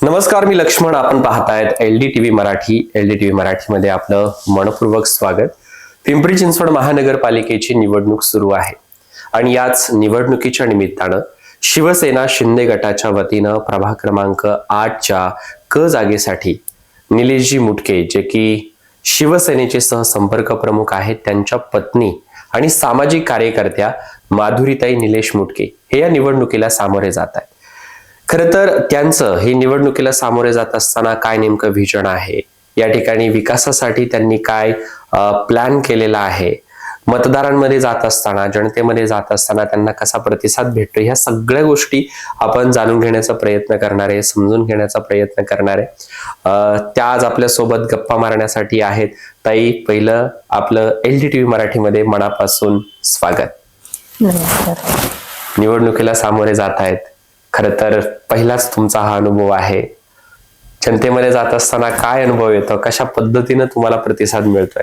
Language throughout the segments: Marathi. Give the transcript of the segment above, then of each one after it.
नमस्कार, मी लक्ष्मण. आपण पाहतायत LD TV Marathi. LD TV मराठीमध्ये आपलं मनपूर्वक स्वागत. पिंपरी चिंचवड महानगरपालिकेची निवडणूक सुरू आहे आणि याच निवडणुकीच्या निमित्तानं शिवसेना शिंदे गटाच्या वतीनं प्रभाग क्रमांक 8च्या क जागेसाठी निलेशजी मुटके, जे की शिवसेनेचे सहसंपर्क प्रमुख आहेत, त्यांच्या पत्नी आणि सामाजिक कार्यकर्त्या माधुरीताई निलेश मुटके हे या निवडणुकीला सामोरे जात आहेत. खरं तर त्यांचं हे निवडणुकीला सामोरे जात असताना काय नेमकं व्हिजन आहे, या ठिकाणी विकासासाठी त्यांनी काय प्लॅन केलेला आहे, मतदारांमध्ये जात असताना, जनतेमध्ये जात असताना त्यांना कसा प्रतिसाद भेटतो, ह्या सगळ्या गोष्टी आपण जाणून घेण्याचा प्रयत्न करणार आहे, समजून घेण्याचा प्रयत्न करणार आहे. त्या आज आपल्या सोबत गप्पा मारण्यासाठी आहेत. ताई, पहिलं आपलं LD TV मराठीमध्ये मनापासून स्वागत. निवडणुकीला सामोरे जात आहेत. खरं तर पहिलाच तुमचा हा अनुभव आहे. जनतेमध्ये जात असताना काय अनुभव येतो, कशा पद्धतीने तुम्हाला प्रतिसाद मिळतोय?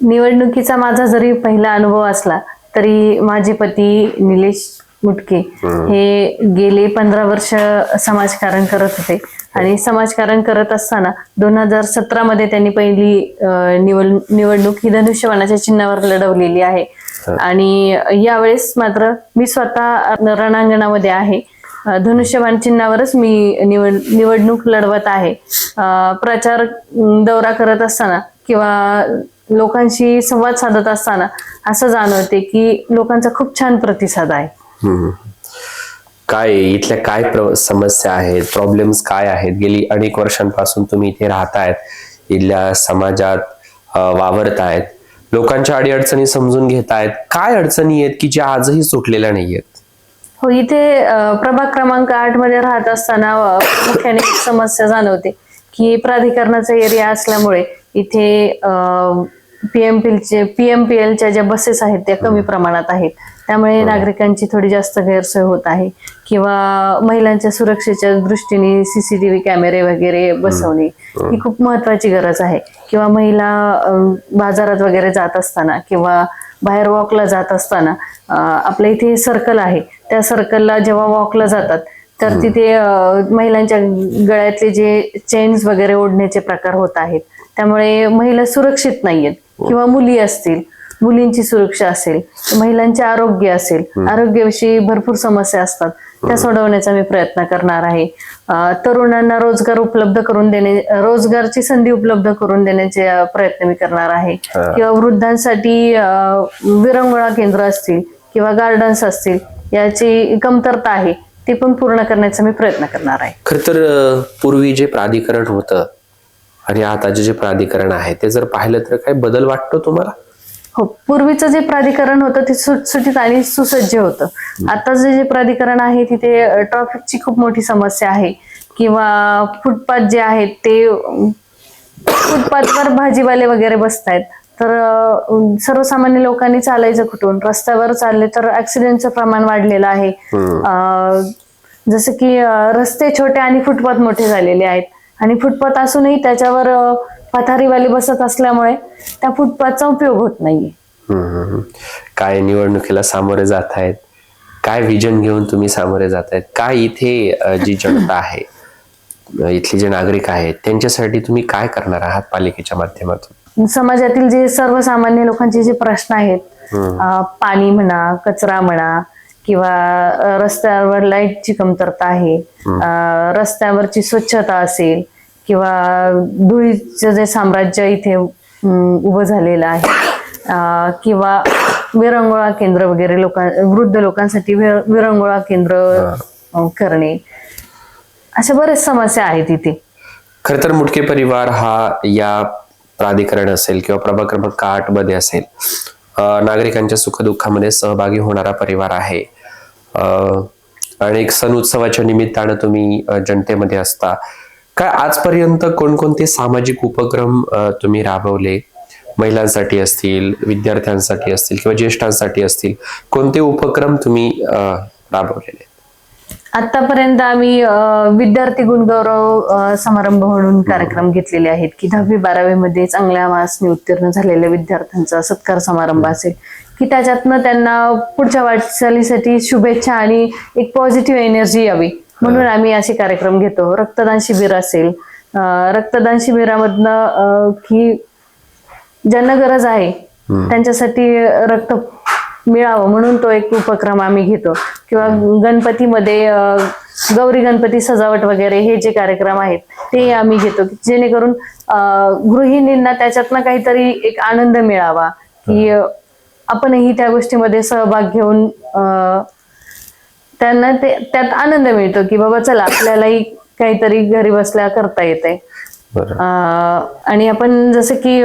निवडणुकीचा माझा जरी पहिला अनुभव असला तरी माझे पती निलेश मुटके हे गेले 15 वर्ष समाजकारण करत होते आणि समाजकारण करत असताना 2017 मध्ये त्यांनी पहिली निवडणूक ही धनुष्यबाणाच्या चिन्हावर लढवलेली आहे. आणि यावेळेस मात्र मी स्वतः रणांगणामध्ये आहे. धनुष्यबाण चिन्हावरच मी निवडणूक लढवत आहे. प्रचार दौरा करत असताना किंवा लोकांशी संवाद साधत असताना असं जाणवते की लोकांचा खूप छान प्रतिसाद आहे. काय इथल्या काय समस्या आहेत, प्रॉब्लेम्स काय आहेत? गेली अनेक वर्षांपासून तुम्ही इथे राहतायत, इथल्या समाजात वावरतायत, लोकांच्या अडीअडचणी समजून घेतायत. काय अडचणी आहेत की ज्या आजही सुटलेल्या नाहीयेत? हो, इथे प्रभाग क्रमांक 8 मध्ये राहत असताना मुख्याने एक समस्या जाणवते की प्राधिकरणाचा एरिया असल्यामुळे इथे PMPLच्या ज्या बसेस आहेत त्या कमी प्रमाणात आहेत. त्यामुळे नागरिकांची थोडी जास्त गैरसोय होत आहे किंवा महिलांच्या सुरक्षेच्या दृष्टीने CCTV कॅमेरे वगैरे बसवणे ही खूप महत्वाची गरज आहे. किंवा महिला बाजारात वगैरे जात असताना किंवा बाहेर वॉकला जात असताना आपल्या इथे सर्कल आहे, त्या सर्कलला जेव्हा वॉकला जातात तर तिथे महिलांच्या गळ्यातले जे चेन्स वगैरे ओढण्याचे प्रकार होत आहेत. त्यामुळे महिला सुरक्षित नाहीयेत. किंवा मुली असतील, मुलींची सुरक्षा असेल, महिलांचे आरोग्य असेल, आरोग्याविषयी भरपूर समस्या असतात, त्या सोडवण्याचा मी प्रयत्न करणार आहे. तरुणांना रोजगार उपलब्ध करून देणे, रोजगारची संधी उपलब्ध करून देण्याचे प्रयत्न मी करणार आहे. किंवा वृद्धांसाठी विरंगुळा केंद्र असतील किंवा गार्डन्स असतील, याची कमतरता आहे, ते पण पूर्ण करण्याचा मी प्रयत्न करणार आहे. खर तर पूर्वी जे प्राधिकरण होतं आणि आताचे जे प्राधिकरण आहे ते जर पाहिलं तर काय बदल वाटतो तुम्हाला? हो, पूर्वीचं जे प्राधिकरण होतं ते सुटसुटीत आणि सुसज्ज होतं. आताचं जे प्राधिकरण आहे तिथे ट्रॅफिकची खूप मोठी समस्या आहे. किंवा फुटपाथ जे आहेत ते फुटपाथवर भाजीवाले वगैरे बसतायत, तर सर्वसामान्य लोकांनी चालायचं कुठून? रस्त्यावर चालले तर ऍक्सिडेंटचं प्रमाण वाढलेलं आहे. जसं की रस्ते छोटे आणि फुटपाथ मोठे झालेले आहेत आणि फुटपाथ असूनही त्याच्यावर पथारीवाले बसत असल्यामुळे त्या फुटपाथचा उपयोग होत नाहीये. काय निवडणुकीला सामोरे जात आहेत, काय विजन घेऊन तुम्ही सामोरे जात आहेत, काय इथे जी जनता आहे, इथले जे नागरिक आहेत, त्यांच्यासाठी तुम्ही काय करणार आहात पालिकेच्या माध्यमातून? समाजातील जे सर्वसामान्य लोकांचे जे प्रश्न आहेत, पाणी म्हणा, कचरा म्हणा, किंवा रस्त्यावर लाईटची कमतरता आहे, रस्त्यावरची स्वच्छता असेल, किंवा धुळीचं जे साम्राज्य इथे उभं झालेलं आहे, किंवा विरंगुळा केंद्र वगैरे वृद्ध लोकांसाठी विरंगुळा केंद्र करणे, अशा बऱ्याच समस्या आहेत इथे. खर तर मुटके परिवार हा या प्राधिकरण असेल किंवा प्रभाग क्रमांक 8 मध्ये असेल, नागरिकांच्या सुखदुःखामध्ये सहभागी होणारा परिवार आहे. आणि सण उत्सवाच्या निमित्तानं तुम्ही जनतेमध्ये असता. काय आजपर्यंत कोणकोणते सामाजिक उपक्रम तुम्ही राबवले? महिलांसाठी असतील, विद्यार्थ्यांसाठी असतील किंवा ज्येष्ठांसाठी असतील, कोणते उपक्रम तुम्ही राबवलेले? आतापर्यंत आम्ही विद्यार्थी गुणगौरव समारंभ म्हणून कार्यक्रम घेतलेले आहेत की 10वी-12वी मध्ये चांगल्या मार्क्सने उत्तीर्ण झालेल्या विद्यार्थ्यांचा सत्कार समारंभ असेल की त्याच्यातनं त्यांना पुढच्या वाटचालीसाठी शुभेच्छा आणि एक पॉझिटिव्ह एनर्जी यावी म्हणून आम्ही असे कार्यक्रम घेतो. रक्तदान शिबिर असेल, रक्तदान शिबिरामधनं की ज्यांना गरज आहे त्यांच्यासाठी रक्त मिळावं म्हणून तो एक उपक्रम आम्ही घेतो. किंवा गणपतीमध्ये गौरी गणपती सजावट वगैरे हे जे कार्यक्रम आहेत ते आम्ही घेतो, जेणेकरून गृहिणींना त्याच्यातनं काहीतरी एक आनंद मिळावा, की आपणही त्या गोष्टीमध्ये सहभाग घेऊन त्यांना त्यात आनंद मिळतो की बाबा चला आपल्यालाही काहीतरी घरी बसल्या करता येते. आणि आपण जसं की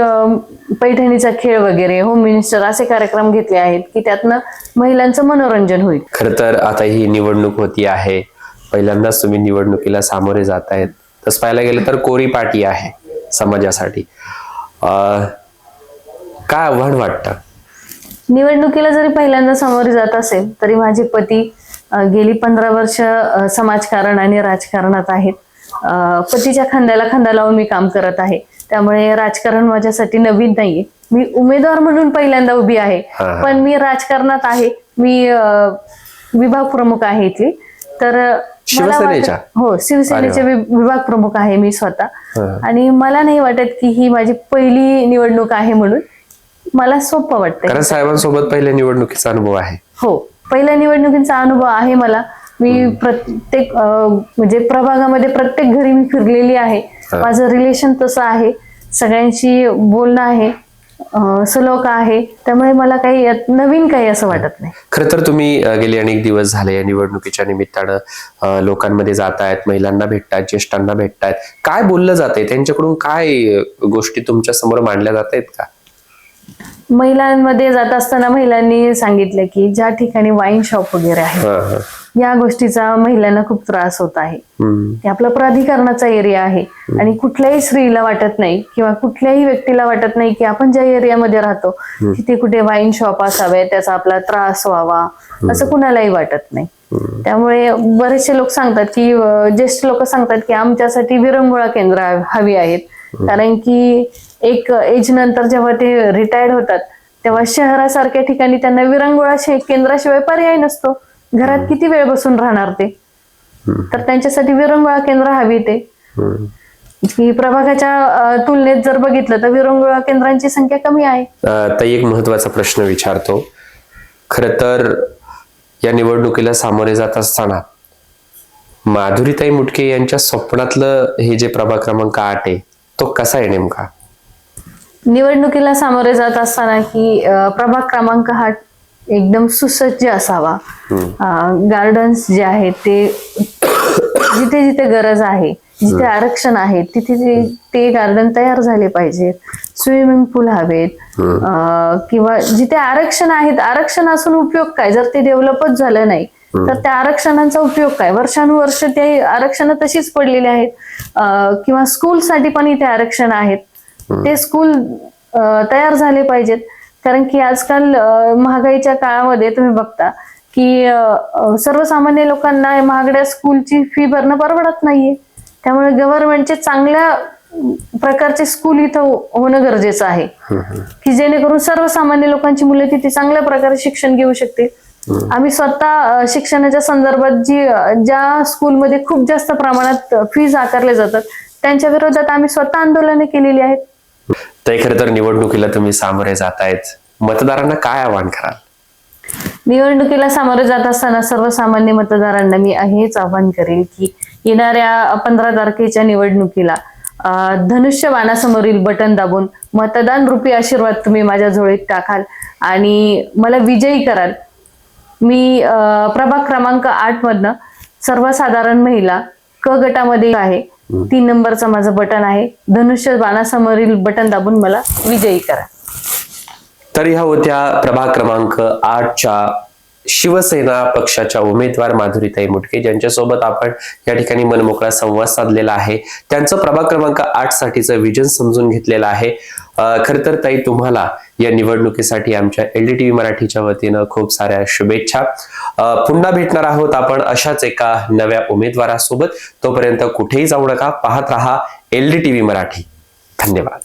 पैठणीचा खेळ वगैरे, होम मिनिस्टर असे कार्यक्रम घेतले आहेत की त्यातनं महिलांचं मनोरंजन होईल. खर तर आता ही निवडणूक होती आहे, पहिल्यांदाच तुम्ही निवडणुकीला सामोरे जात आहेत. तसं पाहायला गेलं तर कोरी पाटी आहे समाजासाठी. काय आव्हान वाटतं? निवडणुकीला जरी पहिल्यांदा सामोरे जात असेल तरी माझे पती गेली 15 वर्ष समाजकारण आणि राजकारणात आहेत. पतीच्या खांद्याला खांदा लावून मी काम करत आहे, त्यामुळे राजकारण माझ्यासाठी नवीन नाहीये. मी उमेदवार म्हणून पहिल्यांदा उभी आहे, पण मी राजकारणात आहे. मी विभाग प्रमुख आहे इथली. तर हो, शिवसेनेचे विभाग प्रमुख आहे मी स्वतः. आणि मला नाही वाटत की ही माझी पहिली निवडणूक आहे म्हणून मला सोपं वाटतं. कारण साहेबांसोबत पहिल्या निवडणुकीचा अनुभव आहे. हो, पहिल्या निवडणुकीचा अनुभव आहे मला. मी प्रत्येक म्हणजे प्रभागामध्ये प्रत्येक घरी मी फिरलेली आहे. माझं रिलेशन तसं आहे, सगळ्यांशी बोलणं आहे, सलोखा आहे. त्यामुळे मला काही नवीन काही असं वाटत नाही. खरं तर तुम्ही गेले अनेक दिवस झाले या निवडणुकीच्या निमित्तानं लोकांमध्ये जातायत, महिलांना भेटतायत, ज्येष्ठांना भेटतायत. काय बोललं जातंय त्यांच्याकडून? काय गोष्टी तुमच्या समोर मांडल्या जात आहेत का? महिलांमध्ये जात असताना महिलांनी सांगितलं की ज्या ठिकाणी वाईन शॉप वगैरे आहे या गोष्टीचा महिलांना खूप त्रास होत आहे. की आपला प्राधिकरणाचा एरिया आहे आणि कुठल्याही स्त्रीला वाटत नाही किंवा कुठल्याही व्यक्तीला वाटत नाही की आपण ज्या एरियामध्ये राहतो तिथे कुठे वाईन शॉप असावे, त्याचा आपला त्रास व्हावा, असं कुणालाही वाटत नाही. त्यामुळे बरेचसे लोक सांगतात की ज्येष्ठ लोक सांगतात की आमच्यासाठी विरंगुळा केंद्र हवी आहेत. कारण की एक एज नंतर जेव्हा ते रिटायर्ड होतात तेव्हा शहरासारख्या ठिकाणी त्यांना विरंगुळा केंद्राशिवाय पर्याय नसतो. घरात किती वेळ बसून राहणार ते? तर त्यांच्यासाठी विरंगुळा केंद्र हवी ते. की प्रभागाच्या तुलनेत जर बघितलं तर विरंगुळा केंद्रांची संख्या कमी आहे. ताई, एक महत्वाचा प्रश्न विचारतो. खर तर या निवडणुकीला सामोरे जात असताना माधुरीताई मुटके यांच्या स्वप्नातलं हे जे प्रभाग क्रमांक 8 आहे तो कसा आहे नेमका? निवडणुकीला सामोरे जात असताना की प्रभाग क्रमांक 8 एकदम सुसज्ज असावा. गार्डन्स जे आहेत ते जिथे जिथे गरज आहे, जिथे आरक्षण आहे तिथे ते गार्डन तयार झाले पाहिजेत. स्विमिंग पूल हवेत. किंवा जिथे आरक्षण आहेत, आरक्षण असून उपयोग काय जर ते डेव्हलपच झालं नाही तर त्या आरक्षणांचा उपयोग काय? वर्षानुवर्ष ते आरक्षण तशीच पडलेली आहेत. किंवा स्कूलसाठी पण इथे आरक्षण आहेत, ते स्कूल तयार झाले पाहिजेत. कारण की आजकाल महागाईच्या काळामध्ये तुम्ही बघता की सर्वसामान्य लोकांना महागड्या स्कूलची फी भरणं परवडत नाहीये. त्यामुळे गव्हर्नमेंटचे चांगल्या प्रकारचे स्कूल इथं होणं गरजेचं आहे की जेणेकरून सर्वसामान्य लोकांची मुलं तिथे चांगल्या प्रकारे शिक्षण घेऊ शकतील. आम्ही स्वतः शिक्षणाच्या संदर्भात ज्या स्कूलमध्ये खूप जास्त प्रमाणात फीज आकारले जातात त्यांच्या विरोधात आम्ही स्वतः आंदोलने केलेली आहेत. तर खरं तर निवडणुकीला तुम्ही सामोरे जातायत, मतदारांना काय आवाहन कराल? निवडणुकीला सामोरे जात असताना सर्वसामान्य मतदारांना मी हेच आवाहन करेल की येणाऱ्या 15 तारखेच्या निवडणुकीला धनुष्य बाणासमोरील बटन दाबून मतदान रूपी आशीर्वाद तुम्ही माझ्या झोळीत टाकाल आणि मला विजयी कराल. मी प्रभाग क्रमांक 8 मधनं सर्वसाधारण महिला क गटामध्ये आहे. 3 नंबरचं माझं बटन आहे. धनुष्य बाणासमोरील बटन दाबून मला विजयी करा. तर ह्या होत्या प्रभाग क्रमांक 8च्या शिवसेना पक्षाच्या उमेदवार माधुरीताई मुटके, ज्यांच्यासोबत आपण या ठिकाणी मनमोकळा संवाद साधलेला आहे. त्यांचं प्रभाग क्रमांक 8 साठीचं विजन समजून घेतलेलं आहे. खर तर ताई, तुम्हाला या निवडणुकीसाठी आमच्या LDTV मराठीच्या वतीनं खूप साऱ्या शुभेच्छा. पुन्हा भेटणार आहोत आपण अशाच एका नव्या उमेदवारासोबत. तोपर्यंत कुठेही जाऊ नका, पाहत रहा LDTV मराठी. धन्यवाद.